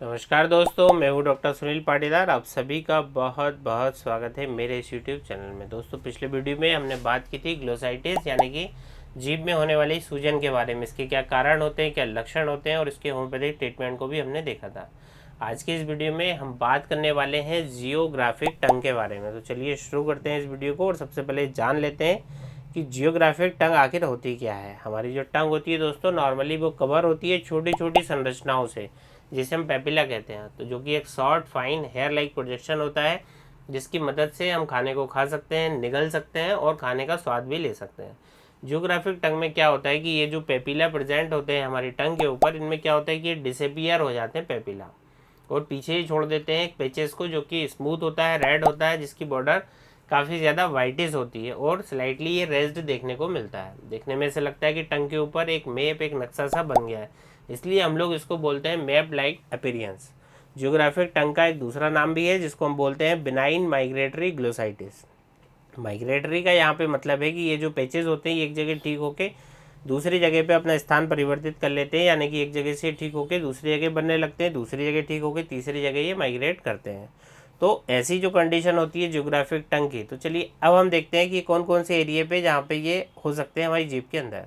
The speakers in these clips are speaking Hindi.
नमस्कार दोस्तों, मैं हूं डॉक्टर सुनील पाटीदार। आप सभी का बहुत बहुत स्वागत है मेरे इस यूट्यूब चैनल में। दोस्तों, पिछले वीडियो में हमने बात की थी ग्लोसाइटिस यानी कि जीभ में होने वाली सूजन के बारे में। इसके क्या कारण होते हैं, क्या लक्षण होते हैं और इसके होम्योपैथिक ट्रीटमेंट को भी हमने देखा था। आज के इस वीडियो में हम बात करने वाले हैं जियोग्राफिक टंग के बारे में। तो चलिए शुरू करते हैं इस वीडियो को और सबसे पहले जान लेते हैं कि जियोग्राफिक टंग आखिर होती क्या है। हमारी जो टंग होती है दोस्तों, नॉर्मली वो कवर होती है छोटी छोटी संरचनाओं से, जिसे हम पेपिला कहते हैं। तो जो कि एक short fine hair like projection होता है, जिसकी मदद से हम खाने को खा सकते हैं, निगल सकते हैं और खाने का स्वाद भी ले सकते हैं। जियोग्राफिक टंग में क्या होता है कि ये जो पेपिला प्रेजेंट होते हैं हमारी टंग के ऊपर, इनमें क्या होता है कि ये डिसअपियर हो जाते हैं पेपिला और पीछे ही छोड़ देते हैं एक पेचेस को, जो कि स्मूथ होता है, रेड होता है, जिसकी बॉर्डर काफ़ी ज़्यादा वाइटिश होती है और स्लाइटली ये रेज्ड देखने को मिलता है। देखने में ऐसा लगता है कि टंग के ऊपर एक मैप, एक नक्शा सा बन गया है, इसलिए हम लोग इसको बोलते हैं मैप लाइक अपीयरेंस। जियोग्राफिक टंग का एक दूसरा नाम भी है जिसको हम बोलते हैं बिनाइन माइग्रेटरी ग्लोसाइटिस। माइग्रेटरी का यहाँ पे मतलब है कि ये जो पैचेज होते हैं ये एक जगह ठीक होके दूसरी जगह पे अपना स्थान परिवर्तित कर लेते हैं, यानी कि एक जगह से ठीक होके दूसरी जगह बनने लगते हैं, दूसरी जगह ठीक होके तीसरी जगह ये माइग्रेट करते हैं। तो ऐसी जो कंडीशन होती है जियोग्राफिक टंग की, तो चलिए अब हम देखते हैं कि कौन कौन से एरिया पे जहाँ पे ये हो सकते हैं हमारी जीभ के अंदर।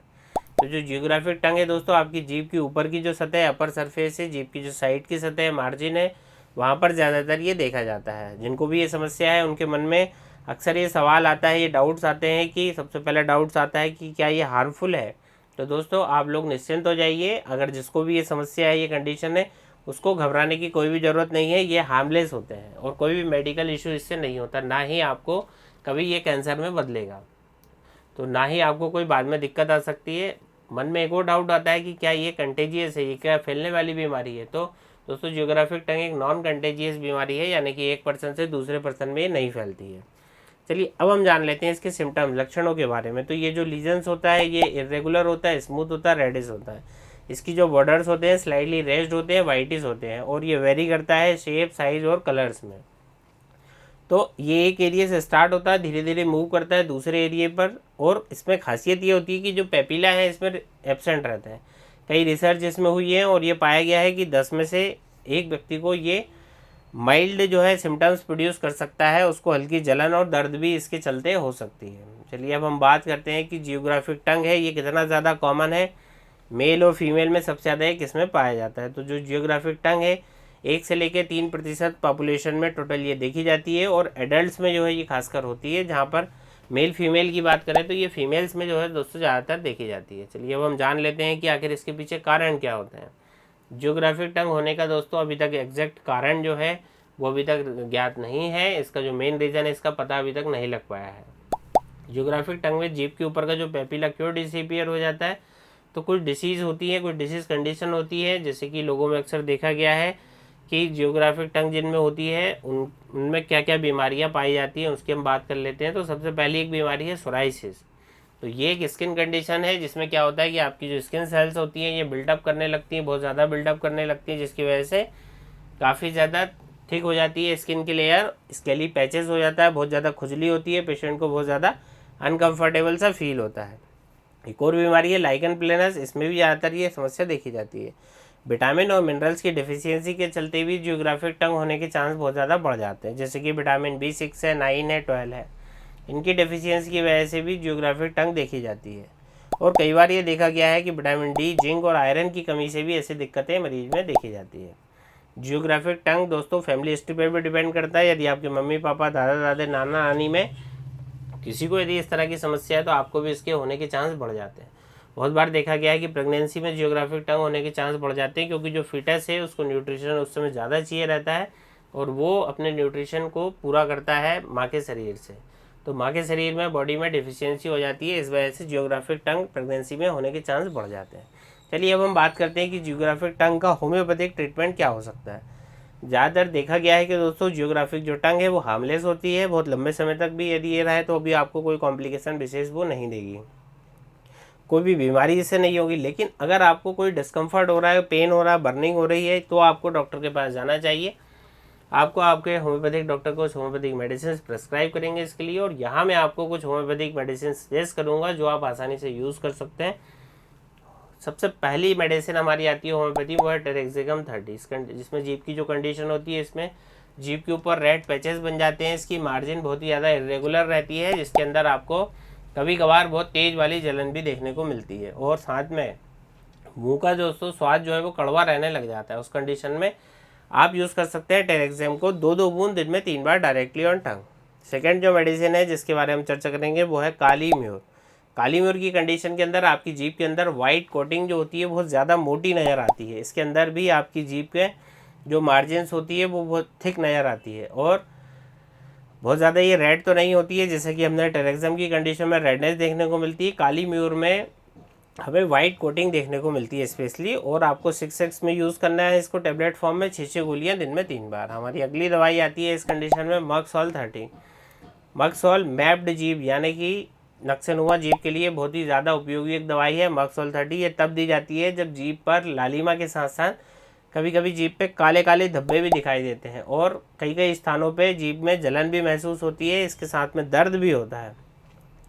तो जो जियोग्राफिक टंग है दोस्तों, आपकी जीभ की ऊपर की जो सतह है, अपर सरफेस है, जीभ की जो साइड की सतह है, मार्जिन है, वहाँ पर ज़्यादातर ये देखा जाता है। जिनको भी ये समस्या है उनके मन में अक्सर ये सवाल आता है, ये डाउट्स आते हैं कि सबसे पहला डाउट्स आता है कि क्या ये हार्मफुल है। तो दोस्तों आप लोग निश्चिंत हो जाइए, अगर जिसको भी ये समस्या है, ये कंडीशन है, उसको घबराने की कोई भी ज़रूरत नहीं है। ये हार्मलेस होते हैं और कोई भी मेडिकल इशू इससे नहीं होता, ना ही आपको कभी ये कैंसर में बदलेगा, तो ना ही आपको कोई बाद में दिक्कत आ सकती है। मन में एक और डाउट आता है कि क्या ये कंटेजियस है, ये क्या फैलने वाली बीमारी है। तो दोस्तों जियोग्राफिक टंग एक नॉन कंटेजियस बीमारी है, यानी कि एक पर्सन से दूसरे पर्सन में ये नहीं फैलती है। चलिए अब हम जान लेते हैं इसके सिम्टम्स, लक्षणों के बारे में। तो ये जो लीजन्स होता है ये इरेगुलर होता है, स्मूथ होता है, रेडिश होता है। इसकी जो बॉर्डर्स होते हैं स्लाइटली रेज्ड होते हैं, वाइटिश होते हैं और ये वेरी करता है शेप, साइज और कलर्स में। तो ये एक एरिया से स्टार्ट होता है, धीरे धीरे मूव करता है दूसरे एरिया पर। और इसमें खासियत ये होती है कि जो पेपिला है इसमें एब्सेंट रहता है। कई रिसर्च इसमें हुई है और ये पाया गया है कि 10 में से एक व्यक्ति को ये माइल्ड जो है सिम्टम्स प्रोड्यूस कर सकता है, उसको हल्की जलन और दर्द भी इसके चलते हो सकती है। चलिए अब हम बात करते हैं कि जियोग्राफिक टंग है ये कितना ज़्यादा कॉमन है, मेल और फीमेल में सबसे ज़्यादा ये किसमें पाया जाता है। तो जो जियोग्राफिक टंग है 1 से लेकर 3% पॉपुलेशन में टोटल ये देखी जाती है और एडल्ट में जो है ये खासकर होती है। जहाँ पर मेल फीमेल की बात करें तो ये फीमेल्स में जो है दोस्तों ज़्यादातर देखी जाती है। चलिए अब हम जान लेते हैं कि आखिर इसके पीछे कारण क्या होते हैं। जियोग्राफिक टंग होने का दोस्तों अभी तक एग्जैक्ट कारण जो है वो अभी तक ज्ञात नहीं है। इसका जो मेन रीज़न है इसका पता अभी तक नहीं लग पाया है। जियोग्राफिक टंग में जीभ के ऊपर का जो पेपिला क्यों डिसअपीयर हो जाता है, तो कुछ डिसीज़ होती है, कुछ डिसीज़ कंडीशन होती है। जैसे कि लोगों में अक्सर देखा गया है कि जियोग्राफिक टंग जिनमें होती है उनमें क्या क्या बीमारियां पाई जाती हैं, उसकी हम बात कर लेते हैं। तो सबसे पहली एक बीमारी है सोराइसिस। तो ये एक स्किन कंडीशन है जिसमें क्या होता है कि आपकी जो स्किन सेल्स होती हैं ये बिल्डअप करने लगती हैं, बहुत ज़्यादा बिल्डअप करने लगती हैं, जिसकी वजह से काफ़ी ज़्यादा थिक हो जाती है स्किन की लेयर, स्केली पैचेस हो जाता है, बहुत ज़्यादा खुजली होती है, पेशेंट को बहुत ज़्यादा अनकम्फर्टेबल सा फील होता है। एक और बीमारी है लाइकन प्लेनस, इसमें भी ज़्यादातर ये समस्या देखी जाती है। विटामिन और मिनरल्स की डिफिशियंसी के चलते भी जियोग्राफिक टंग होने के चांस बहुत ज़्यादा बढ़ जाते हैं। जैसे कि विटामिन B6 है, 9 है, 12 है, इनकी डिफिशियंसी की वजह से भी जियोग्राफिक टंग देखी जाती है। और कई बार ये देखा गया है कि विटामिन D, जिंक और आयरन की कमी से भी ऐसी दिक्कतें मरीज में देखी जाती है। जियोग्राफिक टंग दोस्तों फैमिली हिस्ट्री पर भी डिपेंड करता है। यदि आपके मम्मी पापा, दादा दादी, नाना नानी में किसी को यदि इस तरह की समस्या है तो आपको भी इसके होने के चांस बढ़ जाते हैं। बहुत बार देखा गया है कि प्रेगनेंसी में जियोग्राफिक टंग होने के चांस बढ़ जाते हैं, क्योंकि जो फिटस है उसको न्यूट्रिशन उस समय ज़्यादा चाहिए रहता है और वो अपने न्यूट्रिशन को पूरा करता है माँ के शरीर से। तो माँ के शरीर में, बॉडी में डिफिशियंसी हो जाती है, इस वजह से जियोग्राफिक टंग प्रेगनेंसी में होने के चांस बढ़ जाते हैं। चलिए अब हम बात करते हैं कि जियोग्राफिक टंग का होम्योपैथिक ट्रीटमेंट क्या हो सकता है। ज़्यादातर देखा गया है कि दोस्तों जियोग्राफिक जो टंग है वो हार्मलेस होती है, बहुत लंबे समय तक भी यदि ये रहे तो अभी आपको कोई कॉम्प्लिकेशन विशेष वो नहीं देगी, कोई भी बीमारी इससे नहीं होगी। लेकिन अगर आपको कोई डिस्कम्फर्ट हो रहा है, पेन हो रहा है, बर्निंग हो रही है, तो आपको डॉक्टर के पास जाना चाहिए। आपको आपके होम्योपैथिक डॉक्टर को होम्योपैथिक मेडिसिन प्रेस्क्राइब करेंगे इसके लिए, और यहाँ मैं आपको कुछ होम्योपैथिक मेडिसिन सजेस्ट करूँगा जो आप आसानी से यूज़ कर सकते हैं। सबसे पहली मेडिसिन हमारी आती है होम्योपैथी, वो है टेरेक्सिकम 30, जिसमें जीभ की जो कंडीशन होती है, इसमें जीभ के ऊपर रेड पैचेस बन जाते हैं, इसकी मार्जिन बहुत ही ज़्यादा इरेगुलर रहती है, जिसके अंदर आपको कभी कभार बहुत तेज़ वाली जलन भी देखने को मिलती है, और साथ में मुंह का दोस्तों स्वाद जो है वो कड़वा रहने लग जाता है। उस कंडीशन में आप यूज़ कर सकते हैं टेरेक्सिकम को 2-2 बूंद दिन में 3 बार डायरेक्टली ऑन टंग। सेकेंड जो मेडिसिन है जिसके बारे में हम चर्चा करेंगे वो है काली म्यूर। काली म्यूर की कंडीशन के अंदर आपकी जीभ के अंदर वाइट कोटिंग जो होती है बहुत ज़्यादा मोटी नज़र आती है, इसके अंदर भी आपकी जीभ के जो मार्जिन्स होती है वो बहुत थिक नज़र आती है, और बहुत ज़्यादा ये रेड तो नहीं होती है जैसे कि हमने टेरेक्सिकम की कंडीशन में रेडनेस देखने को मिलती है। काली म्यूर में हमें वाइट कोटिंग देखने को मिलती है स्पेशली, और आपको 6x में यूज़ करना है इसको टैबलेट फॉर्म में 6 गोलियां दिन में 3 बार। हमारी अगली दवाई आती है इस कंडीशन में मक्सोल 30। मक्सोल मैप्ड जीभ यानी कि नक्शेनुमा जीभ के लिए बहुत ही ज़्यादा उपयोगी एक दवाई है मक्सोल 30। ये तब दी जाती है जब जीभ पर लालिमा के साथ साथ कभी कभी जीभ पे काले काले धब्बे भी दिखाई देते हैं, और कई कई स्थानों पे जीभ में जलन भी महसूस होती है, इसके साथ में दर्द भी होता है।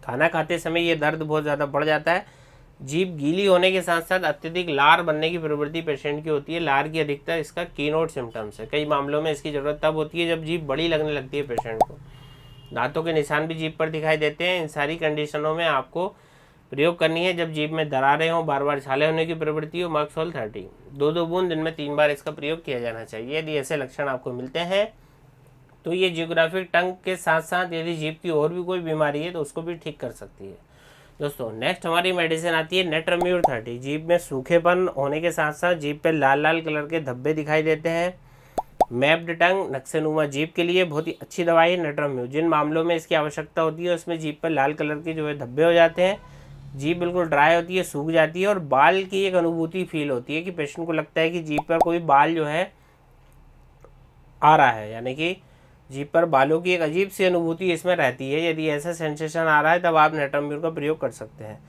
खाना खाते समय ये दर्द बहुत ज़्यादा बढ़ जाता है। जीभ गीली होने के साथ साथ अत्यधिक लार बनने की प्रवृत्ति पेशेंट की होती है। लार की अधिकता इसका कीनोट सिम्टम्स है। कई मामलों में इसकी ज़रूरत तब होती है जब जीभ बड़ी लगने लगती है पेशेंट को। दांतों के निशान भी जीभ पर दिखाई देते हैं। इन सारी कंडीशनों में आपको प्रयोग करनी है जब जीभ में दरारें हों, बार बार छाले होने की प्रवृत्ति हो। मक्सोल 30 2-2 बूंद दिन में 3 बार इसका प्रयोग किया जाना चाहिए। यदि ऐसे लक्षण आपको मिलते हैं तो ये जियोग्राफिक टंग के साथ साथ यदि जीभ की और भी कोई बीमारी है तो उसको भी ठीक कर सकती है। दोस्तों नेक्स्ट हमारी मेडिसिन आती है नेट्रम्यूर 30। जीभ में सूखेपन होने के साथ साथ जीभ पे लाल लाल कलर के धब्बे दिखाई देते हैं। मैप्ड टंग नक्शेनुमा जीभ के लिए बहुत ही अच्छी दवाई है नेट्रम्यूर। जिन मामलों में इसकी आवश्यकता होती है उसमें जीभ पर लाल कलर के जो है धब्बे हो जाते हैं, जीभ बिल्कुल ड्राई होती है, सूख जाती है, और बाल की एक अनुभूति फील होती है कि पेशेंट को लगता है कि जीभ पर कोई बाल जो है आ रहा है, यानी कि जीभ पर बालों की एक अजीब सी अनुभूति इसमें रहती है। यदि ऐसा सेंसेशन आ रहा है तब आप नेट्रम्यूर का प्रयोग कर सकते हैं।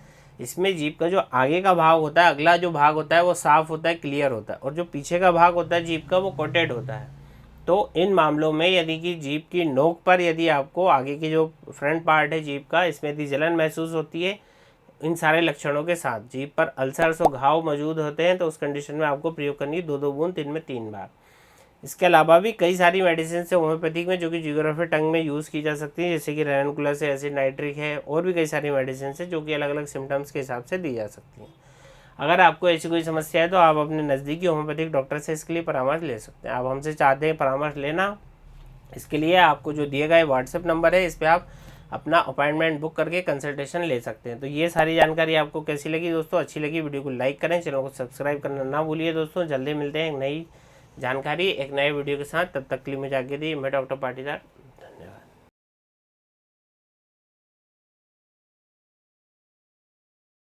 इसमें जीभ का जो आगे का भाग होता है, अगला जो भाग होता है वो साफ़ होता है, क्लियर होता है, और जो पीछे का भाग होता है जीभ का वो कोटेड होता है। तो इन मामलों में यदि कि जीभ की नोक पर यदि आपको आगे की जो फ्रंट पार्ट है जीभ का, इसमें यदि जलन महसूस होती है इन सारे लक्षणों के साथ, जीभ पर अल्सर्स और घाव मौजूद होते हैं, तो उस कंडीशन में आपको प्रयोग करनी है 2-2 बूंद दिन में 3 बार। इसके अलावा भी कई सारी मेडिसिन है होम्योपैथिक में जो कि जियोग्राफिक टंग में यूज़ की जा सकती है, जैसे कि रेनकुलस है, एसिड नाइट्रिक है, और भी कई सारी मेडिसिन है जो कि अलग अलग सिम्टम्स के हिसाब से दी जा सकती हैं। अगर आपको ऐसी कोई समस्या है तो आप अपने नज़दीकी होम्योपैथिक डॉक्टर से इसके लिए परामर्श ले सकते हैं। आप हमसे चाहते हैं परामर्श लेना, इसके लिए आपको जो दिए गए व्हाट्सएप नंबर है इस पर आप अपना अपॉइंटमेंट बुक करके कंसल्टेशन ले सकते हैं। तो ये सारी जानकारी आपको कैसी लगी दोस्तों? अच्छी लगी वीडियो को लाइक करें, चैनल को सब्सक्राइब करना ना भूलिए दोस्तों। जल्दी मिलते हैं एक नई जानकारी एक नए वीडियो के साथ, तब तक के लिए मुझे आज्ञा दी। मैं डॉक्टर पाटीदार।